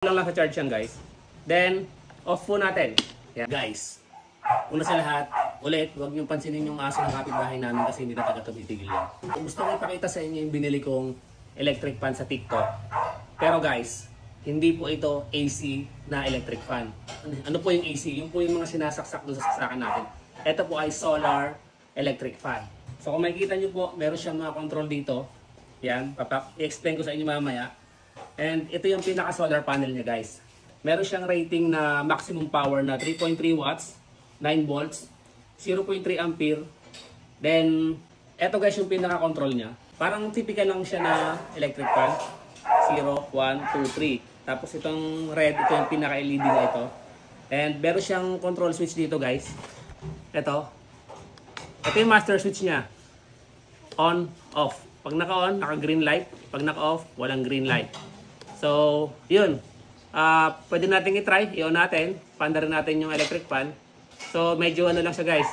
lang sa charge yan guys. Then, off po natin. Yan. Guys, una sa lahat, ulit, huwag niyong pansinin yung aso ng kapitbahay namin kasi hindi na taga tumitigil yan. Gusto ko ipakita sa inyo yung binili kong electric fan sa TikTok. Pero guys, hindi po ito AC na electric fan. Ano po yung AC? Yung po yung mga sinasaksak doon sa saksakan natin. Ito po ay solar electric fan. So kung makikita nyo po, meron siyang mga control dito. Yan, i-explain ko sa inyo mamaya. And ito yung pinaka-solar panel niya guys. Meron siyang rating na maximum power na 3.3 watts, 9 volts, 0.3 ampere. Then, ito guys yung pinaka-control niya. Parang typical lang siya na electric fan. 0, 1, 2, 3. Tapos itong red, ito yung pinaka-LED na ito. And meron siyang control switch dito guys. Ito. Ito yung master switch niya. On, off. Pag naka-on, naka-green light. Pag naka-off, walang green light. So, yun. Pwede natin i-try. I-on natin. Panda rin natin yung electric fan. So, medyo ano lang siya guys.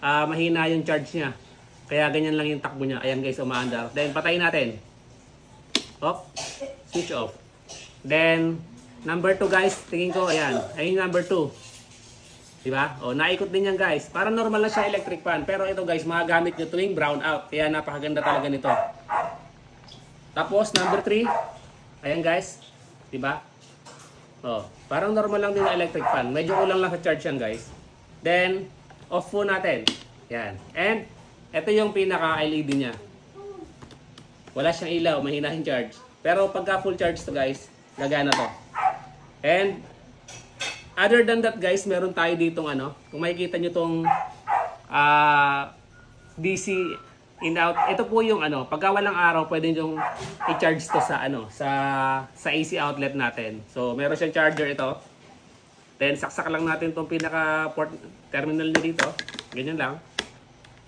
Mahina yung charge niya. Kaya ganyan lang yung takbo niya. Ayan guys, umaandar. Then, patayin natin. Off. Switch off. Then, number 2 guys. Tingin ko, ayan. Ayun yung number 2. Diba? O, naikot din yan guys. Parang normal na siya electric fan. Pero ito guys, magagamit nyo tuwing brown out. Kaya napakaganda talaga nito. Tapos, number 3. Ayan guys. Diba? O, parang normal lang din na electric fan. Medyo kulang lang sa charge yan guys. Then, off po natin. Yan. And, ito yung pinaka-LED niya. Wala siyang ilaw. Mahina yung charge. Pero pagka full charge to guys, gagana to. And, other than that guys, meron tayo ditong ano, kung makikita nyo tong DC in out. Ito po yung ano, pagka walang araw, pwede nyo i-charge to sa ano, sa AC outlet natin. So, meron siyang charger ito. Then, saksak lang natin tong pinaka port terminal niya dito. Ganyan lang.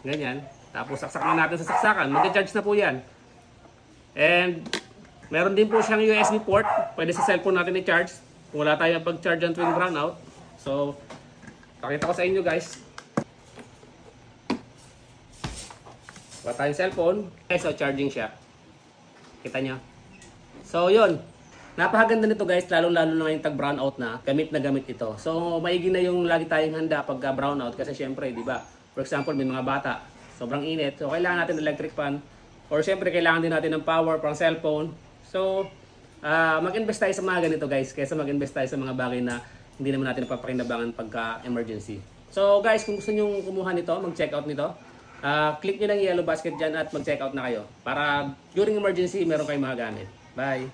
Ganyan. Tapos, saksak lang natin sa saksakan. Mag-charge na po yan. And, meron din po siyang USB port. Pwede sa cellphone natin i-charge. Kung wala tayong pag-charge ang tuwing brownout. So, pakita ko sa inyo guys. Wala tayong cellphone. Okay, so charging siya. Kita nyo. So, yun. Napakaganda nito guys. Lalo-lalo na yung tag-brownout na. Gamit na gamit ito. So, maigi na yung lagi tayong handa pagka brownout. Kasi syempre, di ba? For example, may mga bata. Sobrang init. So, kailangan natin electric fan. Or syempre, kailangan din natin ng power pang cellphone. So, mag-invest tayo sa mga ganito guys. Kaysa mag-invest tayo sa mga bagay na hindi naman natin napapakinabangan pagka emergency. So guys, kung gusto nyo kumuha nito, mag-check out nito, click nyo lang yung yellow basket dyan at mag-check out na kayo. Para during emergency, meron kayong mga gamit. Bye!